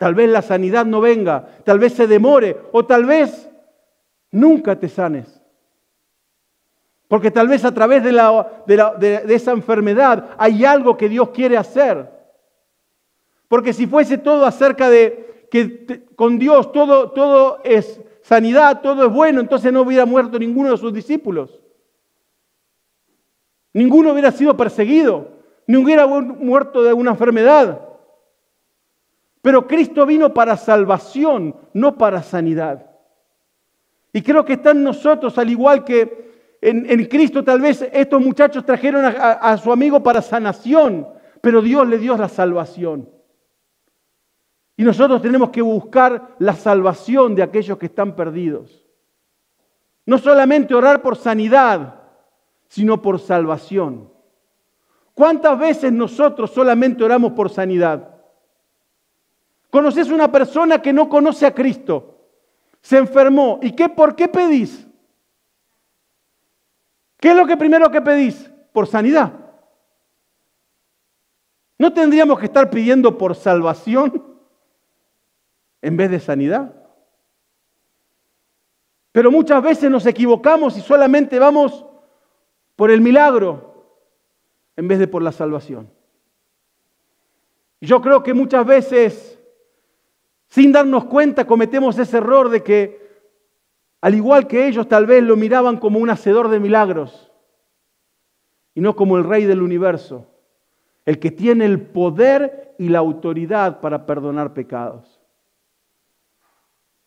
Tal vez la sanidad no venga, tal vez se demore o tal vez nunca te sanes. Porque tal vez a través de esa enfermedad hay algo que Dios quiere hacer. Porque si fuese todo acerca de que con Dios todo es sanidad, todo es bueno, entonces no hubiera muerto ninguno de sus discípulos. Ninguno hubiera sido perseguido, ni hubiera muerto de una enfermedad. Pero Cristo vino para salvación, no para sanidad. Y creo que está en nosotros, al igual que en Cristo, tal vez estos muchachos trajeron a su amigo para sanación, pero Dios le dio la salvación. Y nosotros tenemos que buscar la salvación de aquellos que están perdidos. No solamente orar por sanidad, sino por salvación. ¿Cuántas veces nosotros solamente oramos por sanidad? ¿Conoces una persona que no conoce a Cristo? Se enfermó. ¿Y por qué pedís? ¿Qué es lo que primero que pedís? Por sanidad. ¿No tendríamos que estar pidiendo por salvación en vez de sanidad? Pero muchas veces nos equivocamos y solamente vamos por el milagro en vez de por la salvación. Yo creo que muchas veces, sin darnos cuenta, cometemos ese error de que, al igual que ellos, tal vez lo miraban como un hacedor de milagros y no como el Rey del universo, el que tiene el poder y la autoridad para perdonar pecados.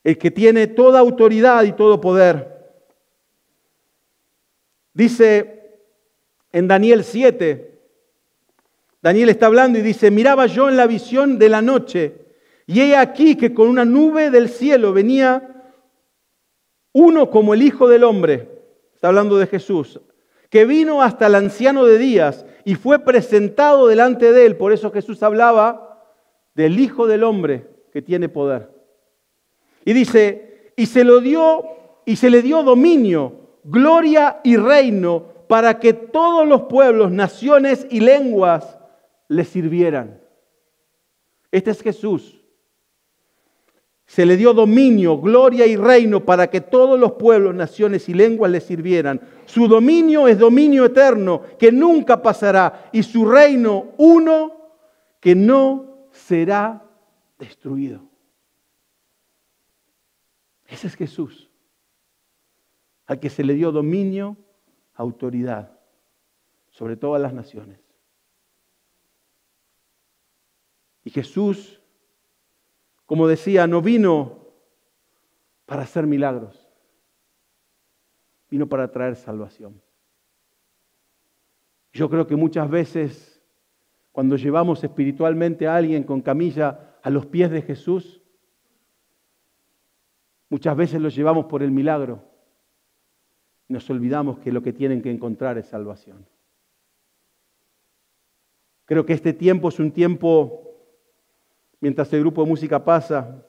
El que tiene toda autoridad y todo poder. Dice en Daniel 7, Daniel está hablando y dice: miraba yo en la visión de la noche, y he aquí que con una nube del cielo venía uno como el Hijo del Hombre, está hablando de Jesús, que vino hasta el anciano de días y fue presentado delante de él. Por eso Jesús hablaba del Hijo del Hombre que tiene poder. Y dice, y se le dio dominio, gloria y reino para que todos los pueblos, naciones y lenguas le sirvieran. Este es Jesús. Se le dio dominio, gloria y reino para que todos los pueblos, naciones y lenguas le sirvieran. Su dominio es dominio eterno que nunca pasará y su reino uno que no será destruido. Ese es Jesús, al que se le dio dominio, autoridad sobre todas las naciones. Y Jesús, como decía, no vino para hacer milagros, vino para traer salvación. Yo creo que muchas veces, cuando llevamos espiritualmente a alguien con camilla a los pies de Jesús, muchas veces los llevamos por el milagro. Nos olvidamos que lo que tienen que encontrar es salvación. Creo que este tiempo es un tiempo, mientras el grupo de música pasa,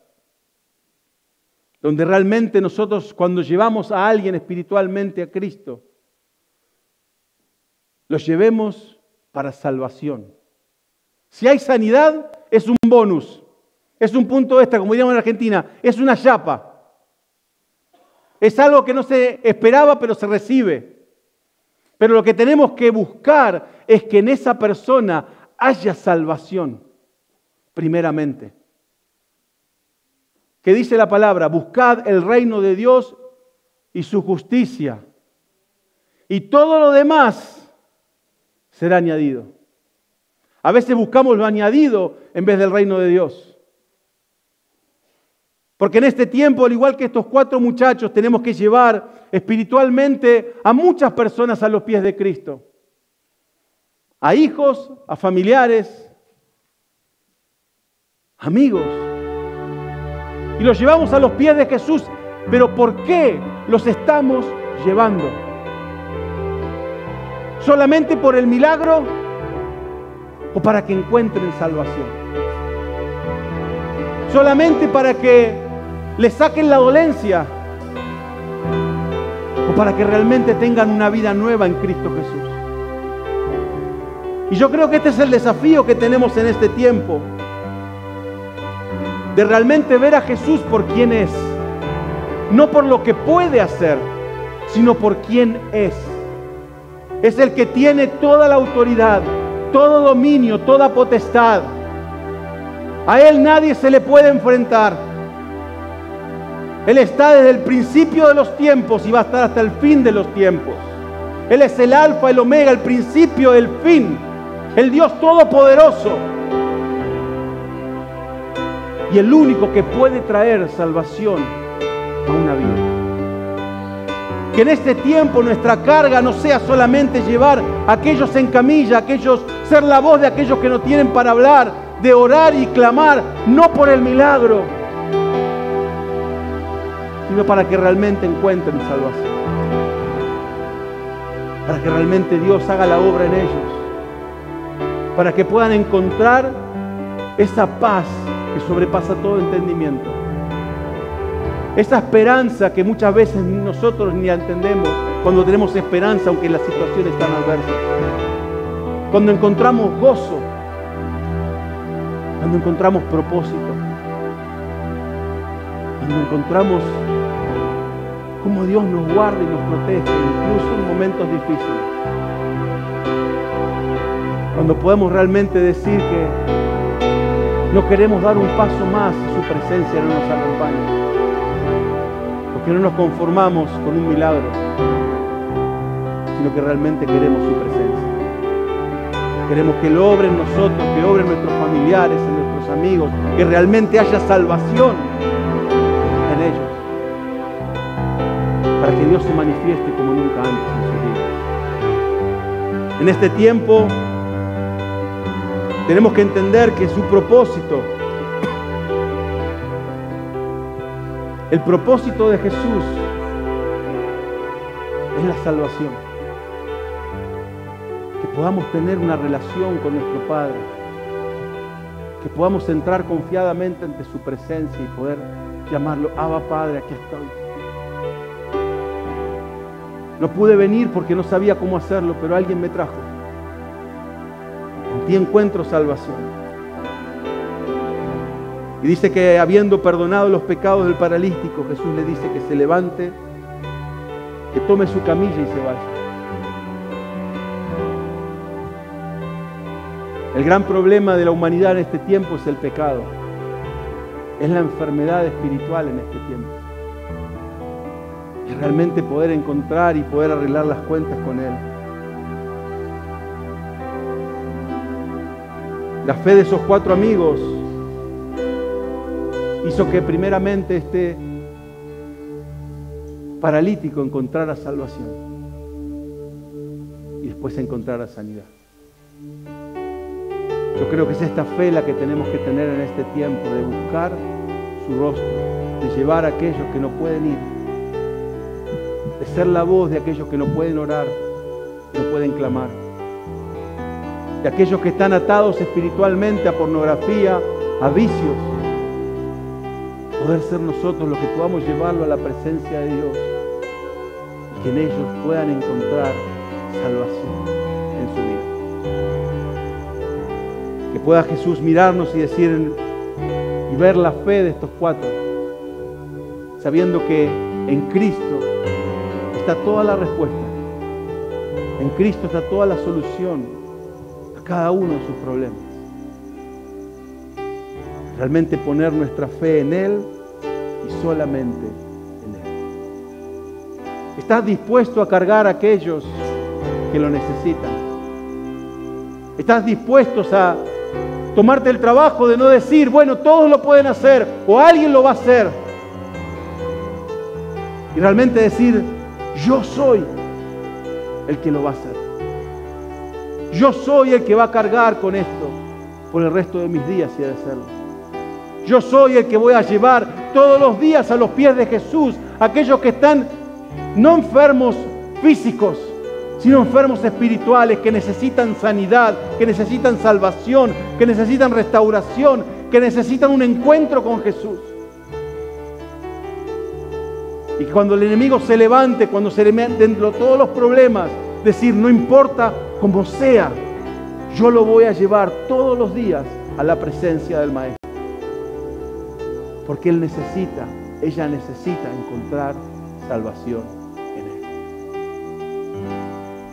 donde realmente nosotros, cuando llevamos a alguien espiritualmente a Cristo, los llevemos para salvación. Si hay sanidad, es un bonus, es un punto extra, como diríamos en Argentina, es una chapa. Es algo que no se esperaba, pero se recibe. Pero lo que tenemos que buscar es que en esa persona haya salvación, primeramente. ¿Qué dice la palabra? Buscad el reino de Dios y su justicia, y todo lo demás será añadido. A veces buscamos lo añadido en vez del reino de Dios. Porque en este tiempo, al igual que estos 4 muchachos, tenemos que llevar espiritualmente a muchas personas a los pies de Cristo. A hijos, a familiares, amigos. Y los llevamos a los pies de Jesús. Pero ¿por qué los estamos llevando? ¿Solamente por el milagro o para que encuentren salvación? ¿Solamente para que le saquen la dolencia o para que realmente tengan una vida nueva en Cristo Jesús? Y yo creo que este es el desafío que tenemos en este tiempo. de realmente ver a Jesús por quién es. No por lo que puede hacer, sino por quién es. Es el que tiene toda la autoridad, todo dominio, toda potestad. A Él nadie se le puede enfrentar. Él está desde el principio de los tiempos y va a estar hasta el fin de los tiempos. Él es el alfa, el omega, el principio, el fin. El Dios todopoderoso. Y el único que puede traer salvación a una vida. Que en este tiempo nuestra carga no sea solamente llevar a aquellos en camilla, ser la voz de aquellos que no tienen para hablar, de orar y clamar, no por el milagro, sino para que realmente encuentren salvación. Para que realmente Dios haga la obra en ellos. Para que puedan encontrar esa paz que sobrepasa todo entendimiento. Esa esperanza que muchas veces nosotros ni entendemos cuando tenemos esperanza, aunque las situaciones están adversas. Cuando encontramos gozo, cuando encontramos propósito, cuando encontramos cómo Dios nos guarda y nos protege, incluso en momentos difíciles. Cuando podemos realmente decir que no queremos dar un paso más si su presencia no nos acompaña. Porque no nos conformamos con un milagro, sino que realmente queremos su presencia. Queremos que Él obre en nosotros, que obre en nuestros familiares, en nuestros amigos, que realmente haya salvación en ellos. Para que Dios se manifieste como nunca antes en su vida. En este tiempo tenemos que entender que su propósito, el propósito de Jesús es la salvación. Que podamos tener una relación con nuestro Padre. Que podamos entrar confiadamente ante su presencia y poder llamarlo, Abba Padre, aquí estoy. No pude venir porque no sabía cómo hacerlo, pero alguien me trajo. En ti encuentro salvación. Y dice que habiendo perdonado los pecados del paralítico, Jesús le dice que se levante, que tome su camilla y se vaya. El gran problema de la humanidad en este tiempo es el pecado. Es la enfermedad espiritual en este tiempo. Es realmente poder encontrar y poder arreglar las cuentas con Él. La fe de esos 4 amigos hizo que primeramente este paralítico encontrara salvación y después encontrara sanidad. Yo creo que es esta fe la que tenemos que tener en este tiempo, de buscar su rostro, de llevar a aquellos que no pueden ir, de ser la voz de aquellos que no pueden orar, no pueden clamar, de aquellos que están atados espiritualmente a pornografía, a vicios. Poder ser nosotros los que podamos llevarlo a la presencia de Dios y que en ellos puedan encontrar salvación en su vida. Que pueda Jesús mirarnos y decir y ver la fe de estos 4, sabiendo que en Cristo está toda la respuesta. En Cristo está toda la solución a cada uno de sus problemas. Realmente poner nuestra fe en Él y solamente en Él. ¿Estás dispuesto a cargar a aquellos que lo necesitan? ¿Estás dispuesto a tomarte el trabajo de no decir, bueno, todos lo pueden hacer o alguien lo va a hacer? Y realmente decir, yo soy el que lo va a hacer. Yo soy el que va a cargar con esto por el resto de mis días y de hacerlo. Yo soy el que voy a llevar todos los días a los pies de Jesús aquellos que están no enfermos físicos, sino enfermos espirituales, que necesitan sanidad, que necesitan salvación, que necesitan restauración, que necesitan un encuentro con Jesús. Y cuando el enemigo se levante, cuando se le meten todos los problemas, decir, no importa cómo sea, yo lo voy a llevar todos los días a la presencia del Maestro. porque ella necesita encontrar salvación en Él.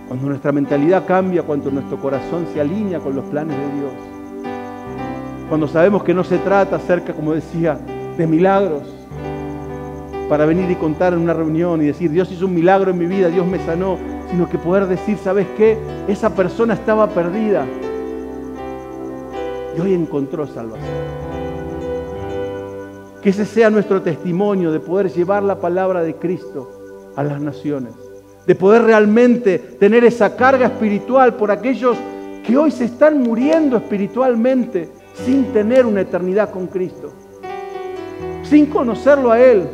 Cuando nuestra mentalidad cambia, cuando nuestro corazón se alinea con los planes de Dios, cuando sabemos que no se trata acerca, como decía, de milagros, para venir y contar en una reunión y decir, Dios hizo un milagro en mi vida, Dios me sanó, sino que poder decir, ¿sabes qué? Esa persona estaba perdida y hoy encontró salvación. Que ese sea nuestro testimonio de poder llevar la palabra de Cristo a las naciones, de poder realmente tener esa carga espiritual por aquellos que hoy se están muriendo espiritualmente sin tener una eternidad con Cristo, sin conocerlo a Él.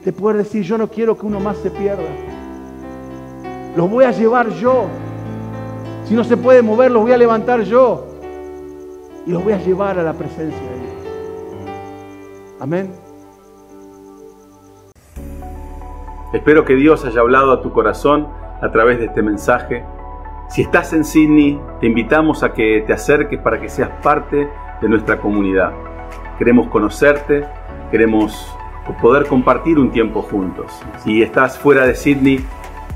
De poder decir, yo no quiero que uno más se pierda. Los voy a llevar yo. Si no se puede mover, los voy a levantar yo. Y los voy a llevar a la presencia de Dios. Amén. Espero que Dios haya hablado a tu corazón a través de este mensaje. Si estás en Sydney, te invitamos a que te acerques para que seas parte de nuestra comunidad. Queremos conocerte, queremos poder compartir un tiempo juntos. Si estás fuera de Sydney,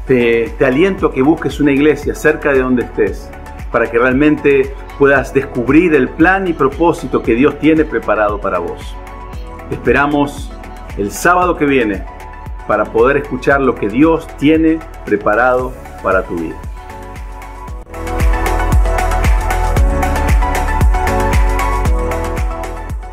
te aliento a que busques una iglesia cerca de donde estés, para que realmente puedas descubrir el plan y propósito que Dios tiene preparado para vos. Te esperamos el sábado que viene para poder escuchar lo que Dios tiene preparado para tu vida.